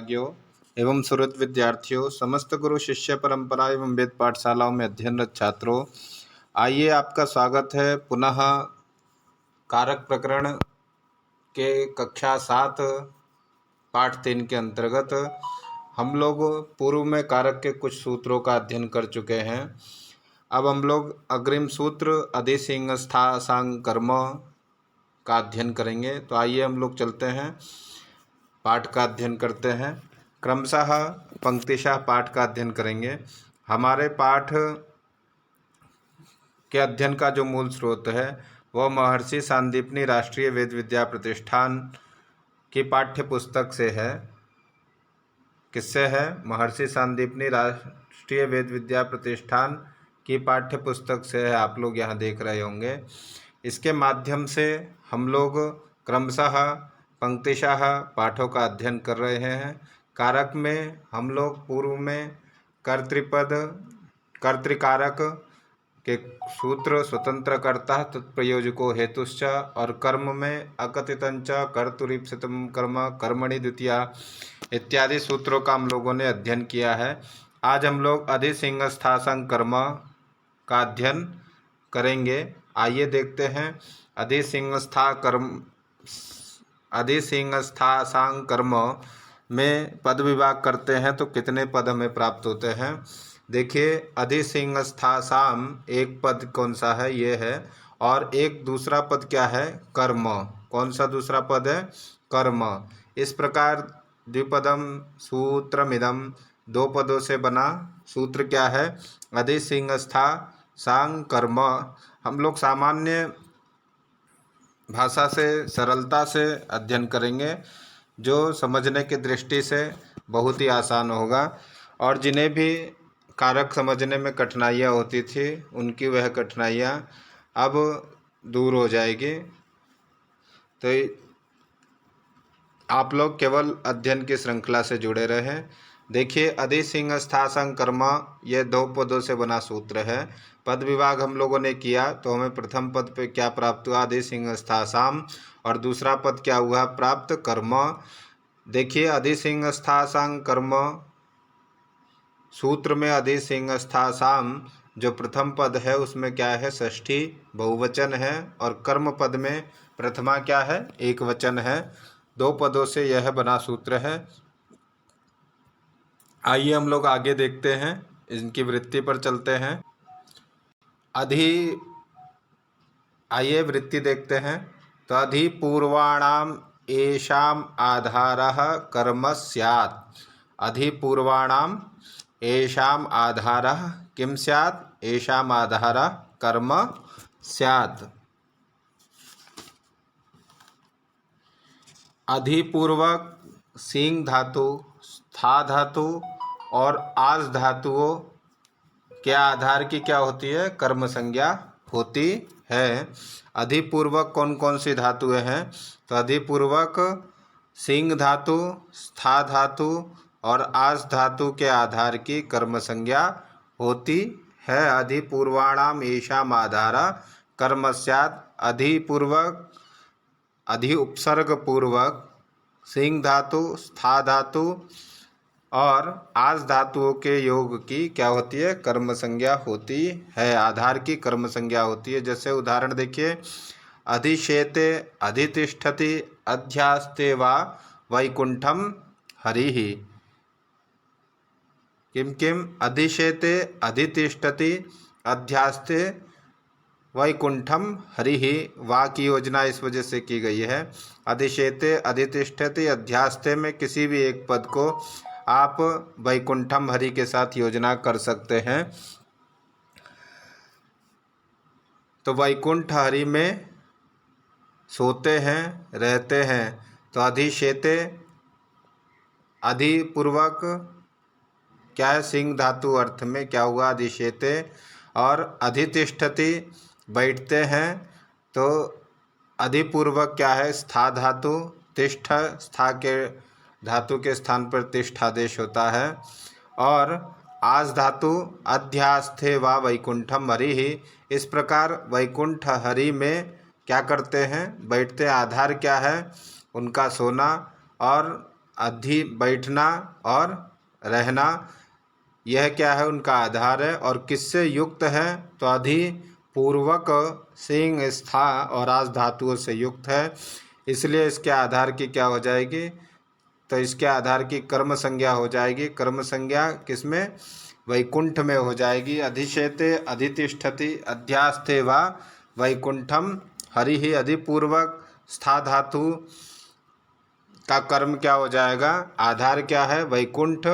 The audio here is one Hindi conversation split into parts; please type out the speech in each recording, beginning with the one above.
भाइयों एवं सुहृद विद्यार्थियों, समस्त गुरु शिष्य परंपरा एवं वेद पाठशालाओं में अध्ययनरत छात्रों, आइए आपका स्वागत है पुनः कारक प्रकरण के कक्षा 7 पाठ 3 के अंतर्गत। हम लोग पूर्व में कारक के कुछ सूत्रों का अध्ययन कर चुके हैं। अब हम लोग अग्रिम सूत्र अधिसिंह स्था सांग कर्म का अध्ययन करेंगे। तो आइए हम लोग चलते हैं, पाठ का अध्ययन करते हैं। क्रमशः पंक्तिशः पाठ का अध्ययन करेंगे। हमारे पाठ के अध्ययन का जो मूल स्रोत है वह महर्षि सांदीपनी राष्ट्रीय वेद विद्या प्रतिष्ठान की पाठ्य पुस्तक से है। किससे है? महर्षि सांदीपनी राष्ट्रीय वेद विद्या प्रतिष्ठान की पाठ्य पुस्तक से है। आप लोग यहाँ देख रहे होंगे। इसके माध्यम से हम लोग क्रमशः पंक्तिशः पाठों का अध्ययन कर रहे हैं। कारक में हम लोग पूर्व में कर्तृपद, कर्तृकारक के सूत्र स्वतंत्र कर्ता तत्प्रयोजको हेतुश्च और कर्म में अकथितंच कर्तुरीप्सितम कर्म कर्मणि द्वितीया इत्यादि सूत्रों का हम लोगों ने अध्ययन किया है। आज हम लोग अधिसिंह स्थासंग कर्म का अध्ययन करेंगे। आइए देखते हैं। अधिसिंह स्थासांग कर्म में पद विभाग करते हैं तो कितने पद हमें प्राप्त होते हैं। देखिए, अधिसिंह स्थासाम एक पद कौन सा है? ये है। और एक दूसरा पद क्या है? कर्म। कौन सा दूसरा पद है? कर्म। इस प्रकार द्विपदम सूत्रमिदम, दो पदों से बना सूत्र क्या है? अधिसिंह स्था सांग कर्म। हम लोग सामान्य भाषा से सरलता से अध्ययन करेंगे, जो समझने की दृष्टि से बहुत ही आसान होगा। और जिन्हें भी कारक समझने में कठिनाइयाँ होती थी, उनकी वह कठिनाइयाँ अब दूर हो जाएगी। तो आप लोग केवल अध्ययन की श्रृंखला से जुड़े रहें। देखिए, अधिसिंह स्थासंग कर्म यह दो पदों से बना सूत्र है। पद विभाग हम लोगों ने किया तो हमें प्रथम पद पे क्या प्राप्त हुआ? अधिसिंह स्थासाम। और दूसरा पद क्या हुआ प्राप्त? कर्म। देखिए, अधिसिंह स्थासांग कर्म सूत्र में अधिसिंह स्थासाम जो प्रथम पद है उसमें क्या है? षष्ठी बहुवचन है। और कर्म पद में प्रथमा क्या है? एक वचन है। दो पदों से यह बना सूत्र है। आइए हम लोग आगे देखते हैं, इनकी वृत्ति पर चलते हैं। आइए वृत्ति देखते हैं। तो अधिपूर्वाणाम येषाम आधारः कर्म स्यात्। अधिपूर्वाणाम येषाम आधारः किम स्यात्? येषाम आधारः कर्म स्यात्। अधिपूर्वक सिंह धातु, स्था धातु और आज धातुओं के आधार की क्या होती है? कर्म संज्ञा होती है। अधिपूर्वक कौन कौन सी धातुएं हैं? तो अधिपूर्वक सिंह धातु, स्था धातु और आज धातु के आधार की कर्म संज्ञा होती है। अधिपूर्वाणाम येषाम आधारा कर्म स्यात्। अधिपूर्वक, अधि उपसर्ग पूर्वक सिंह धातु, स्था धातु और आज धातुओं के योग की क्या होती है? कर्म संज्ञा होती है। आधार की कर्म संज्ञा होती है। जैसे उदाहरण देखिए, अधिशेते अधितिष्ठति अध्यास्ते वा वैकुंठम हरिः। किम किम? अधिशेते अधितिष्ठति अध्यास्ते वैकुंठम हरिः। वा की योजना इस वजह से की गई है। अधिशेते अधितिष्ठति अध्यास्ते में किसी भी एक पद को आप वैकुंठम हरि के साथ योजना कर सकते हैं। तो वैकुंठ हरि में सोते हैं, रहते हैं। तो अधिशेते अधिपूर्वक क्या है? सिंह धातु अर्थ में क्या हुआ? अधिशेते। और अधितिष्ठति बैठते हैं। तो अधिपूर्वक क्या है? स्था धातु। तिष्ठ स्था के धातु के स्थान पर तिष्ठ आदेश होता है। और आज धातु अध्यास्थे वा वैकुंठम हरिः। इस प्रकार वैकुंठ हरि में क्या करते हैं? बैठते हैं। आधार क्या है? उनका सोना। और अधि बैठना और रहना, यह क्या है, उनका आधार है। और किससे युक्त है, तो अधिपूर्वक सिंह स्था और आस धातुओं से युक्त है, इसलिए इसके आधार की क्या हो जाएगी, तो इसके आधार की कर्म संज्ञा हो जाएगी। कर्म संज्ञा किसमें, वैकुंठ में हो जाएगी। अधिशेते अधितिष्ठति अध्यास्ते वा वैकुंठम हरि ही, अधिपूर्वक स्था धातु का कर्म क्या हो जाएगा, आधार क्या है, वैकुंठ।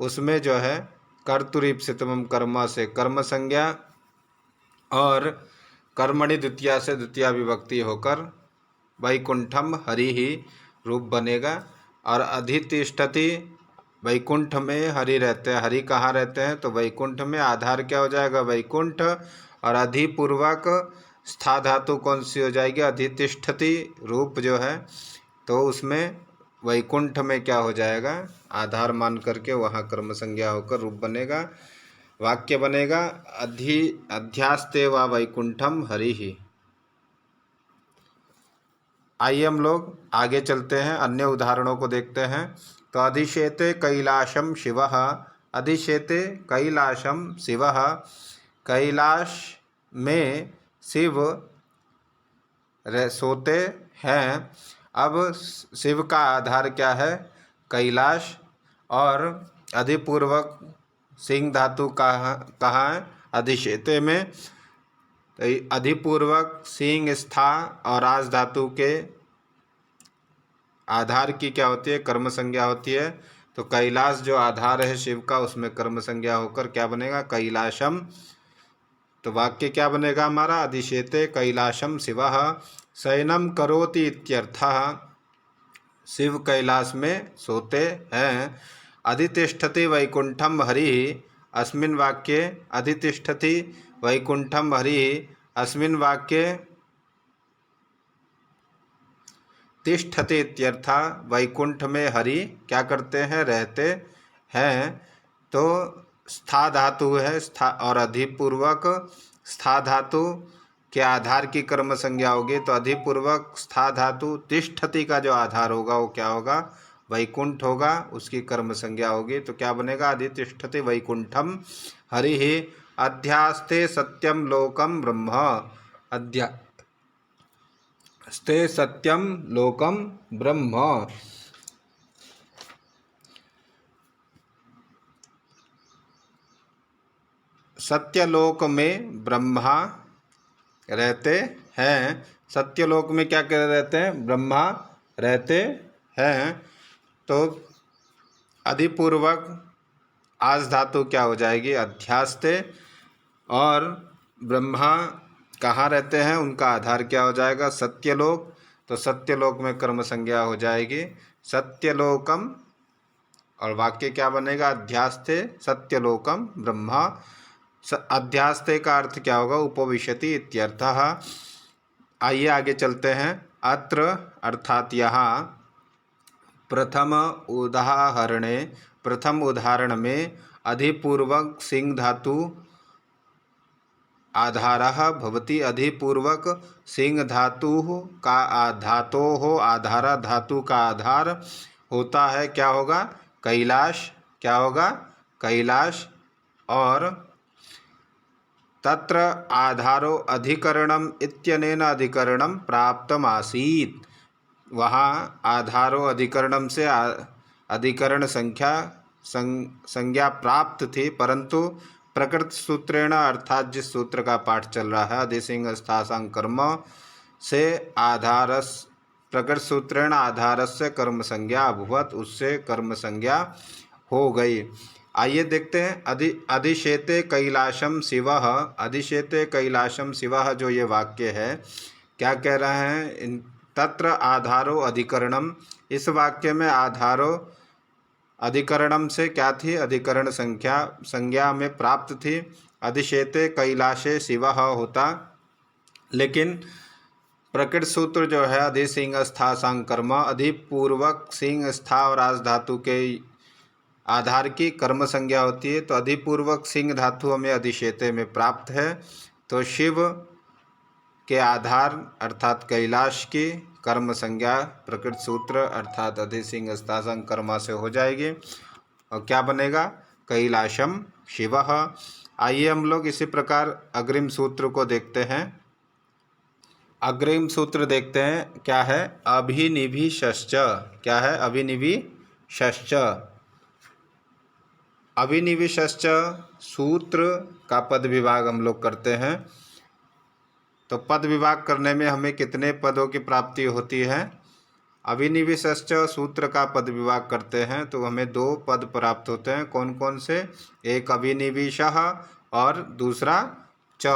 उसमें जो है कर्तुरीप्सितमम कर्म से कर्म संज्ञा और कर्मणि द्वितीया से द्वितीया विभक्ति होकर वैकुंठम हरि ही रूप बनेगा। और अधितिष्ठति, वैकुंठ में हरि रहते हैं। हरि कहाँ रहते हैं, तो वैकुंठ में, आधार क्या हो जाएगा, वैकुंठ। और अधिपूर्वक स्था धातु कौन सी हो जाएगी, अधितिष्ठति रूप जो है, तो उसमें वैकुंठ में क्या हो जाएगा, आधार मान करके वहाँ कर्म संज्ञा होकर रूप बनेगा, वाक्य बनेगा अध्यास्ते वा वैकुंठम हरि ही। आइए हम लोग आगे चलते हैं, अन्य उदाहरणों को देखते हैं। तो अधिशेते कैलाशम शिवः, अधिशेते कैलाशम शिवः, कैलाश में शिव सोते हैं। अब शिव का आधार क्या है, कैलाश, और अधिपूर्वक सिंह धातु कहाँ है, अधिशेते में। तो अधिपूर्वक सिंह स्था और आस धातु के आधार की क्या होती है, कर्म संज्ञा होती है। तो कैलाश जो आधार है शिव का, उसमें कर्म संज्ञा होकर क्या बनेगा, कैलाशम। तो वाक्य क्या बनेगा हमारा, अधिशेते कैलाशम शिवः शयनम करोति इत्यर्थः, शिव कैलाश में सोते हैं। अधितिष्ठति वैकुंठम हरि, अस्मिन् वाक्ये अधितिष्ठति वैकुंठम हरि, अस्मिन् वाक्ये तिष्ठति इत्यर्था, वैकुंठ में हरि क्या करते हैं, रहते हैं। तो स्था धातु है, स्था और अधिपूर्वक स्था धातु के आधार की कर्म संज्ञा होगी। तो अधिपूर्वक स्था धातु तिष्ठति का जो आधार होगा वो क्या होगा, वैकुंठ होगा, उसकी कर्म संज्ञा होगी। तो क्या बनेगा, अधितिष्ठति वैकुंठम हरि ही, अध्यास्ते सत्यम लोकम ब्रह्म, अध्यास्ते सत्यम लोकम ब्रह्म। सत्यलोक में ब्रह्मा रहते हैं। सत्यलोक में क्या कर रहते हैं, ब्रह्मा रहते हैं। तो अधिपूर्वक आस धातु क्या हो जाएगी, अध्यास्ते, और ब्रह्मा कहाँ रहते हैं, उनका आधार क्या हो जाएगा, सत्यलोक। तो सत्यलोक में कर्म संज्ञा हो जाएगी सत्यलोकम, और वाक्य क्या बनेगा, अध्यास्ते सत्यलोकम ब्रह्मा। अध्यास्ते का अर्थ क्या होगा, उपविशति इत्यर्थः। आइए आगे चलते हैं। अत्र अर्थात यहाँ प्रथम उदाहरणे, प्रथम उदाहरण में अधिपूर्वक सिंह धातु आधारः भवति, अधिपूर्वक सिंह धातु का धातोः आधार, धातु का आधार होता है, क्या होगा, कैलाश, क्या होगा, कैलाश। और तत्र आधारो अधिकरणम इत्यनेन अधिकरणम प्राप्तमासीत्, वहाँ आधारो अधिकरणम से अधिकरण संज्ञा प्राप्त थी, परंतु प्रकृत सूत्रेण, अर्थात जिस सूत्र का पाठ चल रहा है, अधिसिंह स्थासांग कर्म से आधारस, प्रकृत सूत्रेण आधारस्य कर्म संज्ञा अभवत, उससे कर्म संज्ञा हो गई। आइए देखते हैं। अधिशेते कैलाशम शिवः, अधिशेते कैलाशम शिवः, जो ये वाक्य है क्या कह रहे हैं, तत्र आधारो अधिकरणम, इस वाक्य में आधारो अधिकरणम से क्या थी, अधिकरण संज्ञा में प्राप्त थी। अधिशेते कैलाशे शिवः होता, लेकिन प्रकृत सूत्र जो है अधिसिंह स्था सांग कर्म, अधिपूर्वक सिंह स्था और आस धातु के आधार की कर्म संज्ञा होती है। तो अधिपूर्वक सिंह धातु हमें अधिशेते में प्राप्त है। तो शिव के आधार अर्थात कैलाश की कर्म संज्ञा प्रकृत सूत्र अर्थात अधिसिंह स्तासंग कर्मा से हो जाएगी और क्या बनेगा? कैलाशम शिवः। आइए हम लोग इसी प्रकार अग्रिम सूत्र को देखते हैं। अग्रिम सूत्र देखते हैं क्या है? अभिनिविशश्च। क्या है? अभिनिविशश्च। अभिनिविशश्च सूत्र का पद विभाग हम लोग करते हैं। तो पद विभाग करने में हमें कितने पदों की प्राप्ति होती है? अभिनिविशश्च सूत्र का पद विभाग करते हैं तो हमें 2 पद प्राप्त होते हैं। कौन कौन से? एक अभिनिविशः और दूसरा च।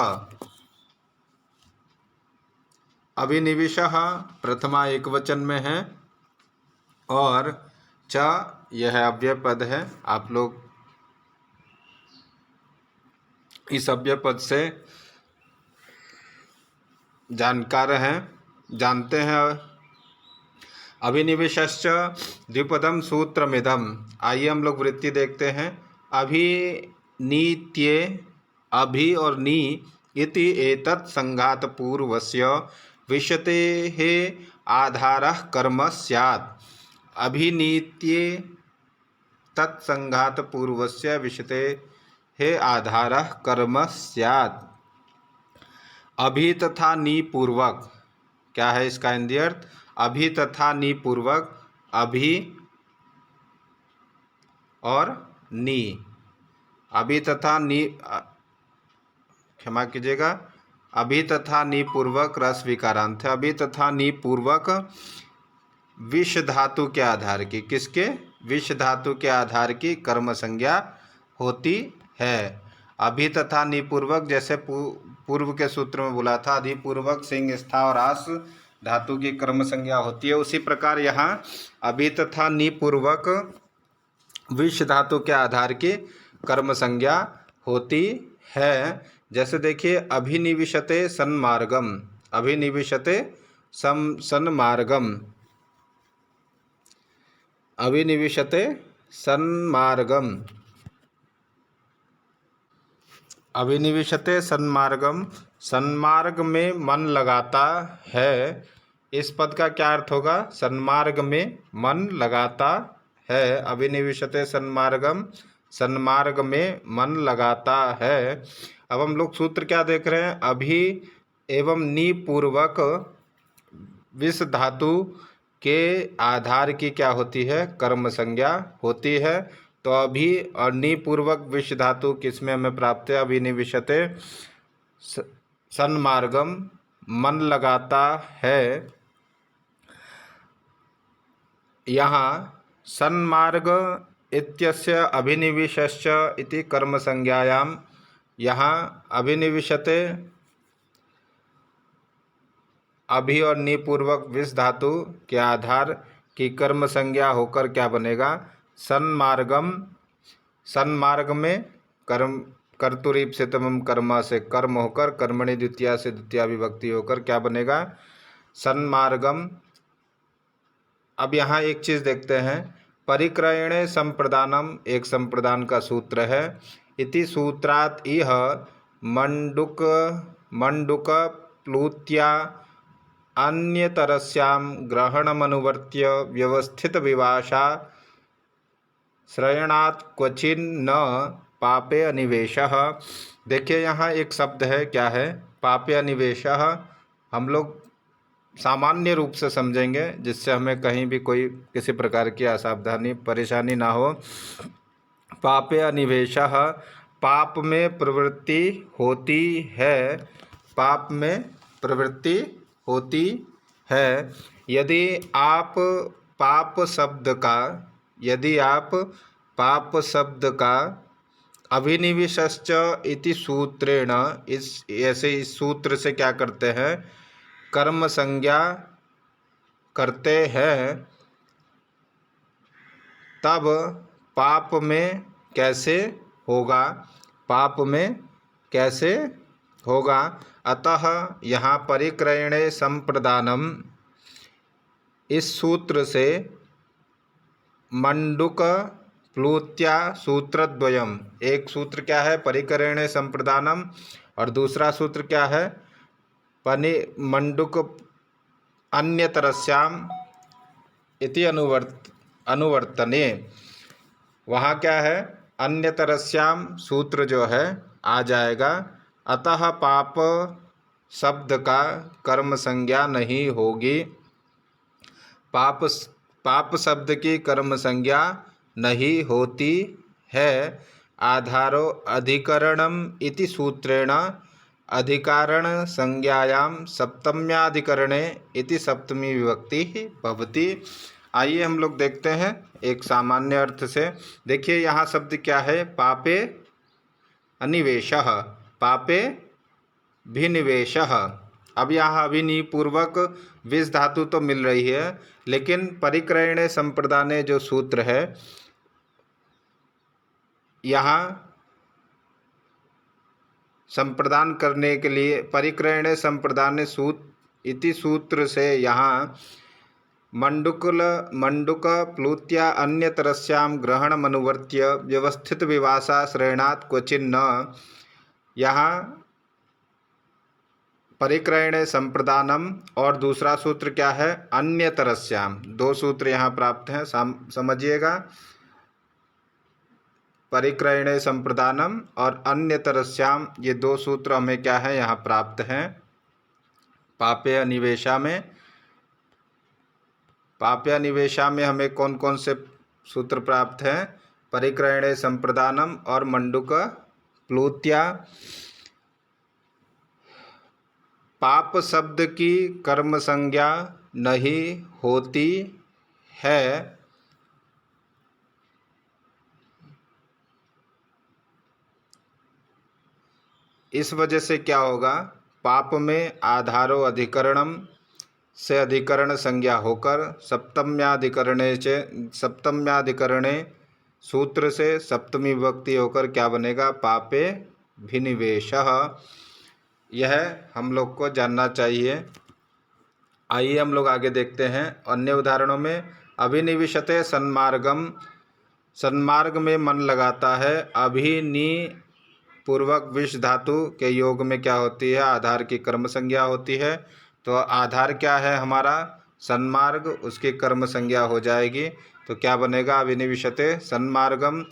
अभिनिविशः प्रथमा एक वचन में है और च यह अव्यय पद है। आप लोग इस अव्यय पद से जानकार हैं, जानते हैं। अभिनिविशश्च द्विपदम सूत्रमिदम्। आइए हम लोग वृत्ति देखते हैं। अभिनीत्ये अभि और नी इति एतत् संघात पूर्वस्य विशतेः आधारः कर्म स्यात्। अभिनीत्ये तत्संघात पूर्वस्य विशतेः आधारः कर्म स्यात्। अभि तथा नी पूर्वक। क्या है इसका हिंदी अर्थ? अभि तथा नी पूर्वक। अभि और नी। अभि तथा नी, क्षमा कीजिएगा, अभि तथा नी पूर्वक रस विकारांत है। अभि तथा नी पूर्वक विष धातु के आधार की, किसके? विष धातु के आधार की कर्म संज्ञा होती है। अभि तथा नी पूर्वक, जैसे पूर्व के सूत्र में बोला था, अधिपूर्वक सिंह स्था और आस धातु की कर्म संज्ञा होती है, उसी प्रकार यहाँ अभि तथा नी पूर्वक विष धातु के आधार की कर्म संज्ञा होती है। जैसे देखिए, अभिनिविशते सन्मार्गम। अभिनिविशते सन्मार्गम। अभिनिविशते सन्मार्गम। अभिनिविशते सन्मार्गम। सन्मार्ग में मन लगाता है। इस पद का क्या अर्थ होगा? सन्मार्ग में मन लगाता है। अभिनिविशते सन्मार्गम, सन्मार्ग में मन लगाता है। अब हम लोग सूत्र क्या देख रहे हैं? अभि एवं नी पूर्वक विष धातु के आधार की क्या होती है? कर्म संज्ञा होती है। तो अभि और नी पूर्वक विष धातु किसमें हमें प्राप्त है? अभिनिविशते सन्मार्गम, मन लगाता है। यहाँ सन्मार्ग इत्यस्य अभिनिविशश्च इति कर्म संज्ञायाम, यहाँ अभिनिविशते अभि और नी पूर्वक विष धातु के आधार की कर्म संज्ञा होकर क्या बनेगा? सन्मार्गम। सन्मार्ग में कर्म कर्तुरीप से तमम कर्मा से कर्म होकर कर्मणि द्वितीया से द्वितीया विभक्ति होकर क्या बनेगा? सन्मार्गम। अब यहाँ एक चीज़ देखते हैं। परिक्रयणे संप्रदानम एक संप्रदान का सूत्र है। इति सूत्रात इह मंडुक प्लूत्या अन्यतरस्याम ग्रहणमनुवर्त्य व्यवस्थित विवासा श्रयणात् क्वचिन्न पापे अनिवेशः। देखिए यहाँ एक शब्द है, क्या है? पापे अनिवेशः। हम लोग सामान्य रूप से समझेंगे जिससे हमें कहीं भी कोई किसी प्रकार की असावधानी परेशानी ना हो। पापे अनिवेशः, पाप में प्रवृत्ति होती है। पाप में प्रवृत्ति होती है। यदि आप पाप शब्द का अभिनिविशश्च इति सूत्रेण, इस सूत्र से क्या करते हैं? कर्म संज्ञा करते हैं, तब पाप में कैसे होगा? पाप में कैसे होगा? अतः यहाँ परिक्रयणे संप्रदानम, इस सूत्र से मंडुक प्लूत्या सूत्रद्वयम, एक सूत्र क्या है? परिक्रयणे संप्रदानम, और दूसरा सूत्र क्या है? मंडुक अन्यतरस्याम इति अनुवर्तने, वहाँ क्या है, अन्यतरस्याम सूत्र जो है आ जाएगा। अतः पाप शब्द का कर्म संज्ञा नहीं होगी। पाप पाप शब्द की कर्म संज्ञा नहीं होती है। आधारो अधिकरणम इति सूत्रेण अधिकारण संज्ञायाम सप्तम्याधिकरणे इति सप्तमी विभक्ति भवति। आइए हम लोग देखते हैं एक सामान्य अर्थ से। देखिए यहाँ शब्द क्या है, पापे अनिवेशः, पापे भिनिवेशः। अब यहाँ अभिनि पूर्वक विष धातु तो मिल रही है, लेकिन परिक्रयणे संप्रदाने जो सूत्र है, यहाँ संप्रदान करने के लिए परिक्रयणे संप्रदाने इति सूत्र से यहाँ मंडुक प्लूत्या अन्यतरस्याम ग्रहणमनुवर्त्य व्यवस्थित विवासा श्रेणात् क्वचिन्न, यहाँ परिक्रयणे संप्रदानम और दूसरा सूत्र क्या है, अन्यतरस्याम। दो सूत्र यहाँ प्राप्त हैं, समझिएगा। परिक्रयणे संप्रदानम और अन्यतरस्याम, ये दो सूत्र हमें क्या है यहाँ प्राप्त हैं। पाप्य निवेशा में, पाप्य निवेशा में हमें कौन कौन से सूत्र प्राप्त हैं, परिक्रयणे संप्रदानम और मंडुक प्लूत्या। पाप शब्द की कर्म संज्ञा नहीं होती है। इस वजह से क्या होगा, पाप में आधारो अधिकरणम से अधिकरण संज्ञा होकर सप्तम्याधिकरणे सूत्र से सप्तमी विभक्ति होकर क्या बनेगा, पापे भिनिवेशः। यह हम लोग को जानना चाहिए। आइए हम लोग आगे देखते हैं अन्य उदाहरणों में। अभिनिविशते सन्मार्गम, सन्मार्ग में मन लगाता है। अभिनि पूर्वक विष धातु के योग में क्या होती है, आधार की कर्म संज्ञा होती है। तो आधार क्या है हमारा, सन्मार्ग, उसकी कर्म संज्ञा हो जाएगी। तो क्या बनेगा, अभिनिविशते सन्मार्गम,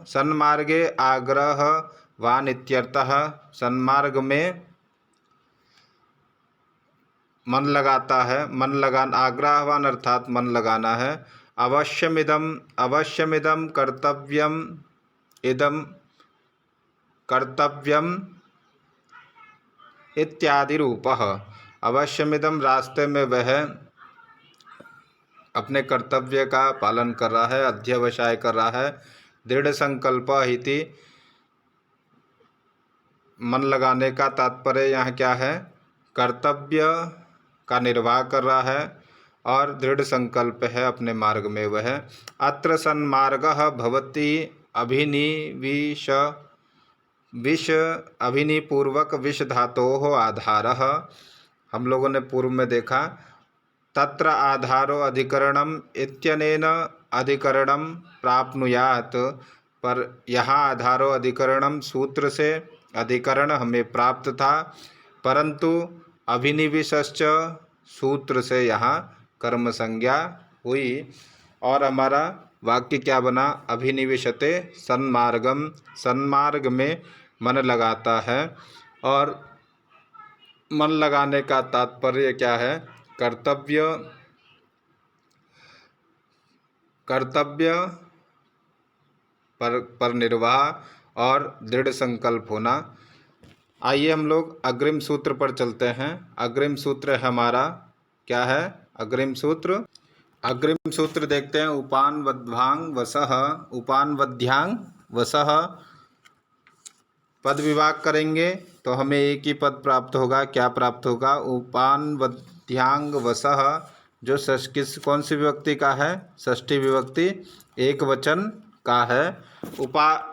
सन्मार्गे आग्रहवान इत्यर्थः। सन्मार्ग में मन लगाता है, मन लगाना, आग्रहवान अर्थात मन लगाना है। अवश्यमिदम कर्तव्यम इत्यादि रूपः। अवश्यमिदम, रास्ते में वह अपने कर्तव्य का पालन कर रहा है, अध्यवसाय कर रहा है। दृढ़ संकल्प इति, मन लगाने का तात्पर्य यहाँ क्या है, कर्तव्य का निर्वाह कर रहा है और दृढ़ संकल्प है अपने मार्ग में वह। अत्र सन्मार्गः भवति अभिनिविश विष, अभिनिपूर्वक विष धातोः आधारः। हम लोगों ने पूर्व में देखा, तत्र आधारो अधिकरणम इत्यनेन अधिकरणम प्राप्नुयात्, पर यहाँ आधारो अधिकरणम सूत्र से अधिकरण हमें प्राप्त था, परंतु अभिनिविशश्च सूत्र से यहाँ कर्म संज्ञा हुई और हमारा वाक्य क्या बना, अभिनिविशते सन्मार्गम, सन्मार्ग में मन लगाता है। और मन लगाने का तात्पर्य क्या है, कर्तव्य पर निर्वाह और दृढ़ संकल्प होना। आइए हम लोग अग्रिम सूत्र पर चलते हैं। अग्रिम सूत्र हमारा क्या है, अग्रिम सूत्र देखते हैं। उपानवद्भ्यां वसः, उपानवद्भ्यां वसः, पद विभाग करेंगे तो हमें एक ही पद प्राप्त होगा। क्या प्राप्त होगा, उपानवद्भ्यां वसः, जो कौन सी विभक्ति का है, षष्ठी विभक्ति, एक वचन का है।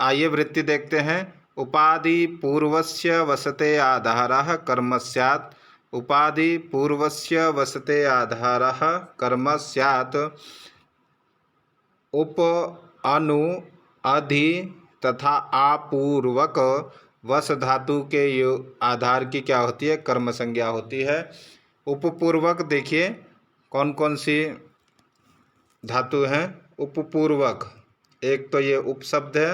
आइए वृत्ति देखते हैं। उपाधि पूर्वस्य वसते आधारः कर्म स्यात्, उपाधि पूर्वस्य वसते आधारः कर्म स्यात्। उप, अनु, अधि तथा आपूर्वक वस धातु के आधार की क्या होती है, कर्म संज्ञा होती है। उपपूर्वक देखिए कौन कौन सी धातु हैं। उपपूर्वक, एक तो ये उपशब्द है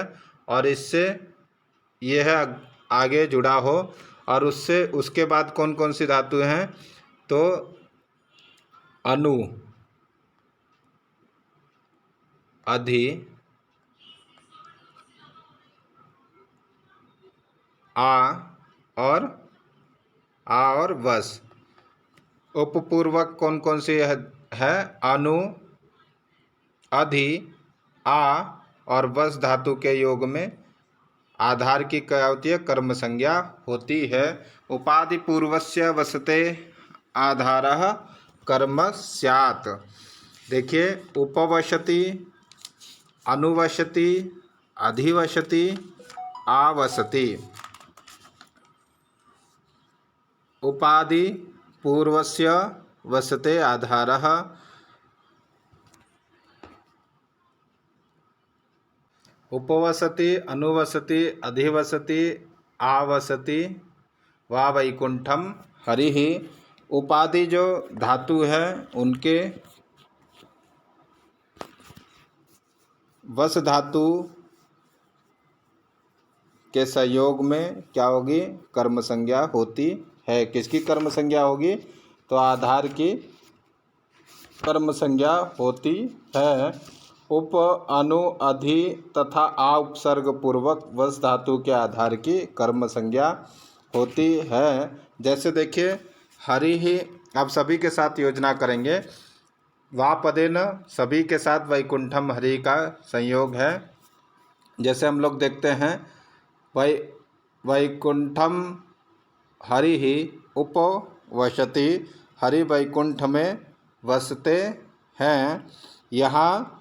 और इससे यह है आगे जुड़ा हो, और उससे उसके बाद कौन कौन सी धातु हैं, तो अनु, अधि, और वस। उपपूर्वक कौन कौन सी है? अनु, अधि, आ और वस धातु के योग में आधार की क्या होती है? कर्म संज्ञा होती है। उपाधि पूर्वस्य वसते आधारः कर्म स्यात्। देखिए, उपवसति, अनुवसति, अधिवसति, आवसति। उपाधि पूर्वस्य वसते आधारः उपवसति, अनुवसति, अधिवसति, आवसति वा वैकुंठम हरिः। उपाधि जो धातु है उनके वस धातु के संयोग में क्या होगी? कर्म संज्ञा होती है। किसकी कर्म संज्ञा होगी? तो आधार की कर्म संज्ञा होती है। उप, अनु, अधि तथा आ उपसर्ग पूर्वक वस धातु के आधार की कर्म संज्ञा होती है। जैसे देखिए, हरि ही, आप सभी के साथ योजना करेंगे। वा पदेन, सभी के साथ वैकुंठम हरि का संयोग है। जैसे हम लोग देखते हैं, वैकुंठम हरि ही उपवसति, हरि वैकुंठ में वसते हैं। यहाँ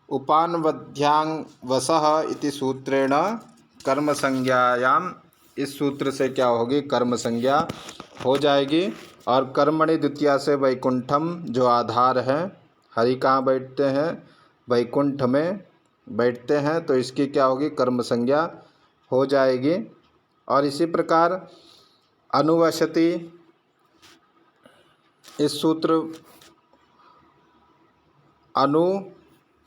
उपानवध्यां वसः इति सूत्रेण कर्म संज्ञायाम, इस सूत्र से क्या होगी? कर्म संज्ञा हो जाएगी। और कर्मणि द्वितीया से वैकुंठम जो आधार है, हरि कहाँ बैठते हैं? वैकुंठ में बैठते हैं, तो इसकी क्या होगी? कर्म संज्ञा हो जाएगी। और इसी प्रकार अनुवसति, इस सूत्र अनु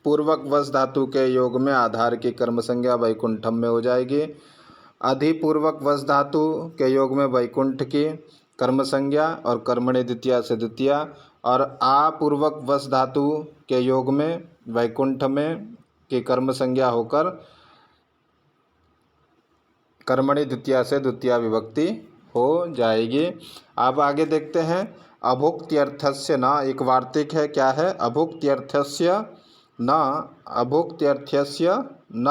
पूर्वक वस धातु के योग में आधार की कर्म संज्ञा वैकुंठम में हो जाएगी। अधिपूर्वक वस धातु के योग में वैकुंठ की कर्म संज्ञा और कर्मणि द्वितीया से द्वितीया, और आपूर्वक वस धातु के योग में वैकुंठ में की कर्म संज्ञा होकर कर्मणि द्वितीया से द्वितीया विभक्ति हो जाएगी। अब आगे देखते हैं, अभुक्त्यर्थस्य न, एक वार्तिक है। क्या है? अभुक्त्यर्थस्य न, अभुक्त्यर्थस्य न।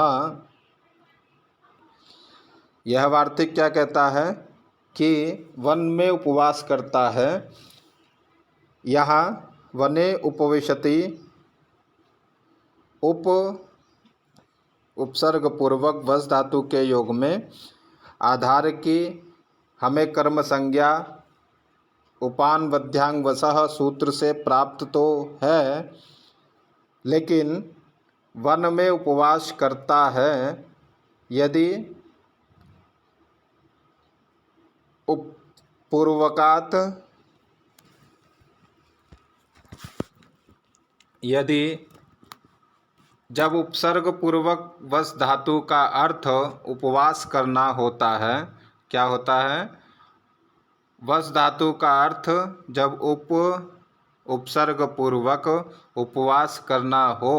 यह वार्तिक क्या कहता है कि वन में उपवास करता है। यहाँ वने उपविशति, उपसर्ग पूर्वक वस धातु के योग में आधार की हमें कर्म संज्ञा उपान वध्यांग वसः सूत्र से प्राप्त तो है, लेकिन वन में उपवास करता है। यदि पूर्वकात, यदि जब उपसर्ग पूर्वक वस धातु का अर्थ उपवास करना होता है, क्या होता है? वस धातु का अर्थ जब उपसर्ग पूर्वक उपवास करना हो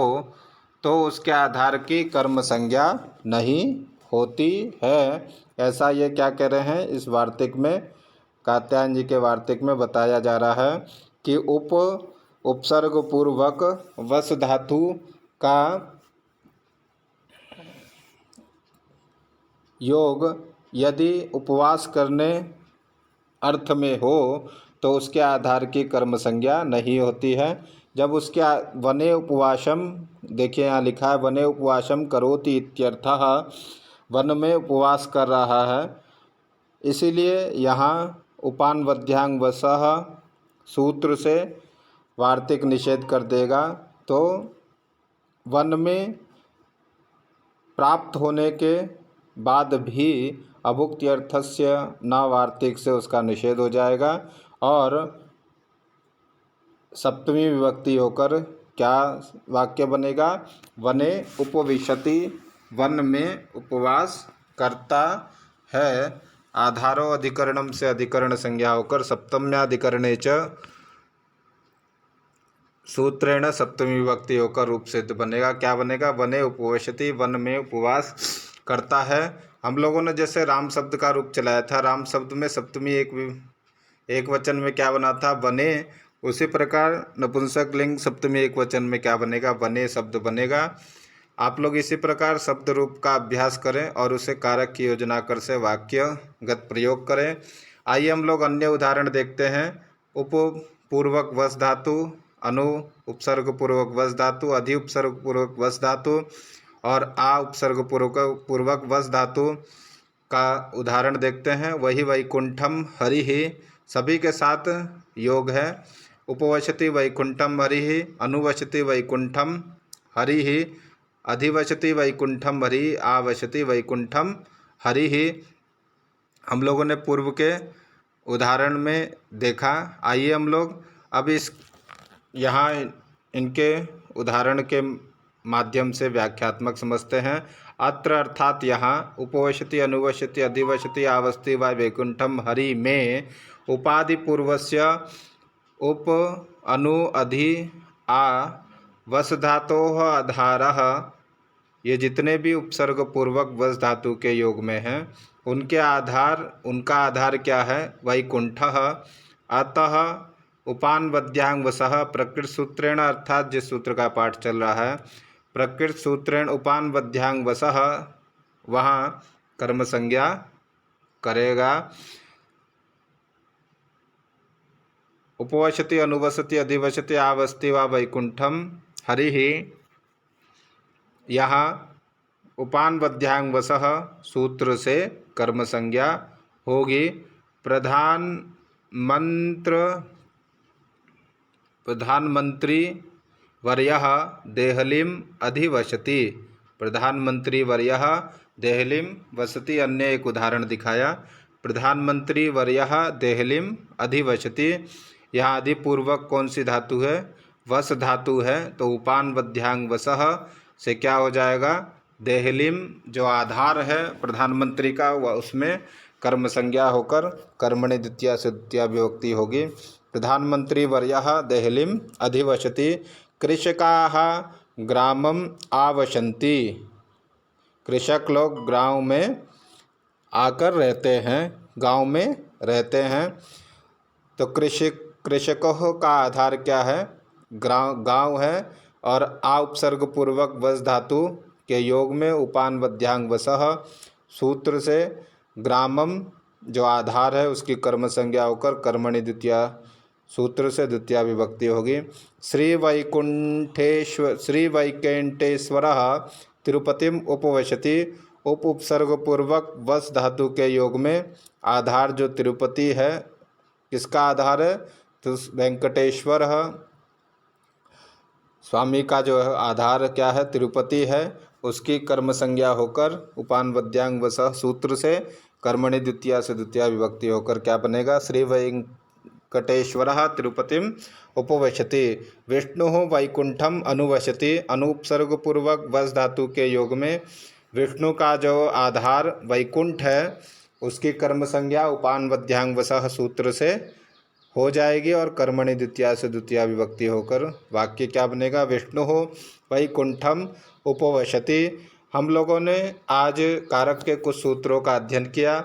तो उसके आधार की कर्म संज्ञा नहीं होती है। ऐसा ये क्या कह रहे हैं? इस वार्तिक में, कात्यायन जी के वार्तिक में बताया जा रहा है कि उपसर्ग पूर्वक वस धातु का योग यदि उपवास करने अर्थ में हो तो उसके आधार की कर्म संज्ञा नहीं होती है। जब उसके वने उपवासम, देखिए यहाँ लिखा है वने उपवासम करोति इत्यर्थः, वन में उपवास कर रहा है, इसीलिए यहाँ उपानवध्यांग वसः सूत्र से वार्तिक निषेध कर देगा। तो वन में प्राप्त होने के बाद भी अभुक्त्यर्थस्य न वार्तिक से उसका निषेध हो जाएगा। और सप्तमी विभक्ति होकर क्या वाक्य बनेगा? वने उपविशति, वन में उपवास करता है। आधारो अधिकरणम से अधिकरण संज्ञा होकर सप्तम्याधिकरणे च सूत्रेण सप्तमी विभक्ति होकर रूप सिद्ध बनेगा। क्या बनेगा? वने उपविशति, वन में उपवास करता है। हम लोगों ने जैसे राम शब्द का रूप चलाया था, राम शब्द में सप्तमी एक वचन में क्या बना था? वने। उसी प्रकार नपुंसक लिंग सप्तमी एक वचन में क्या बनेगा? वने शब्द बनेगा। आप लोग इसी प्रकार शब्द रूप का अभ्यास करें और उसे कारक की योजना कर से वाक्यगत प्रयोग करें। आइए हम लोग अन्य उदाहरण देखते हैं। उप पूर्वक वस धातु, अनु उपसर्ग पूर्वक वस धातु, अधि उपसर्ग पूर्वक वस धातु और आ उपसर्ग पूर्वक वस धातु का उदाहरण देखते हैं। वही वैकुंठम हरि ही, सभी के साथ योग है। उपवशति वैकुंठम हरि ही, अनुवशति वैकुंठम हरि ही, अधिवशति वैकुंठम हरि, आवशति वैकुंठम हरि ही। हम लोगों ने पूर्व के उदाहरण में देखा। आइए हम लोग अब इस यहाँ इनके उदाहरण के माध्यम से व्याख्यात्मक समझते हैं। अत्र अर्थात यहाँ उपवशति, अनुवशति, अधिवशति, आवस्ति व वैकुंठम हरि में उपाधि पूर्वस्य उप, अनु, अधि, आ वस धातोः आधारः, ये जितने भी उपसर्ग पूर्वक वस धातु के योग में हैं उनका आधार क्या है? वैकुंठः। अतः उपानवद्यांग वसः प्रकृत सूत्रेण, अर्थात जिस सूत्र का पाठ चल रहा है, प्रकृत सूत्रेण उपानवद्यांग वसः, वहाँ कर्म संज्ञा करेगा। उपवशति, अनुवसति, अधिवशति, आवस्ति व वैकुंठम हरि ही, यहाँ उपानवद्यांग वसः सूत्र से कर्म संज्ञा होगी। प्रधानमंत्री वर्यः देहलीम अधिवसति, प्रधानमंत्री वर्यः देहलीम वसति। अन्य एक उदाहरण दिखाया। प्रधानमंत्री वर्यः देहलीम अधिवसति, यहाँ अधिपूर्वक कौन सी धातु है? वस धातु है। तो उपानवद्यांग वसः से क्या हो जाएगा? देहलीम जो आधार है प्रधानमंत्री का, वह उसमें कर्म संज्ञा होकर कर्मणि द्वितीया से द्वितीया विभक्ति होगी। प्रधानमंत्री वर्यः देहलीम अधिवसति। कृषकाः ग्रामम आवसन्ति, कृषक लोग गांव में आकर रहते हैं, गांव में रहते हैं। तो कृषकों का आधार क्या है? गांव है। और आ उपसर्ग पूर्वक वस धातु के योग में उपानवद्यांग वसः सूत्र से ग्रामम जो आधार है उसकी कर्म संज्ञा होकर कर्मणि द्वितीया सूत्र से द्वितीया विभक्ति होगी। श्री वैकुंठेश्वरः तिरुपतिम उपवशति, उपसर्ग पूर्वक वस धातु के योग में आधार जो तिरुपति है, किसका आधार है? तो वेंकटेश्वर स्वामी का जो आधार क्या है? तिरुपति है। उसकी कर्म संज्ञा होकर उपानवद्यांग वसः सूत्र से कर्मणि द्वितीया से द्वितीया विभक्ति होकर क्या बनेगा? श्री वेंकटेश्वरः तिरुपतिम उपवशति। विष्णु वैकुंठम अनुवशति, अनुपसर्ग पूर्वक वस धातु के योग में विष्णु का जो आधार वैकुंठ है उसकी कर्म संज्ञा उपानवद्यांग वसः सूत्र से हो जाएगी और कर्मणि द्वितीया से द्वितीया विभक्ति होकर वाक्य क्या बनेगा? विष्णु वैकुंठम उपवशति। हम लोगों ने आज कारक के कुछ सूत्रों का अध्ययन किया।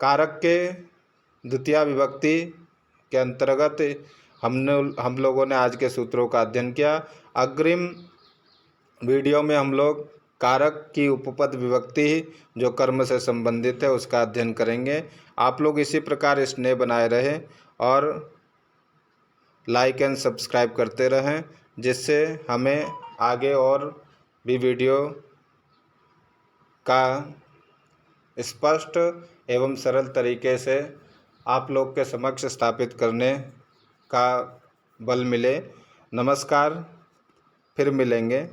कारक के द्वितीया विभक्ति के अंतर्गत हम लोगों ने आज के सूत्रों का अध्ययन किया। अग्रिम वीडियो में हम लोग कारक की उपपद विभक्ति जो कर्म से संबंधित है उसका अध्ययन करेंगे। आप लोग इसी प्रकार स्नेह बनाए रहें और लाइक एंड सब्सक्राइब करते रहें, जिससे हमें आगे और भी वीडियो का स्पष्ट एवं सरल तरीके से आप लोग के समक्ष स्थापित करने का बल मिले। नमस्कार, फिर मिलेंगे।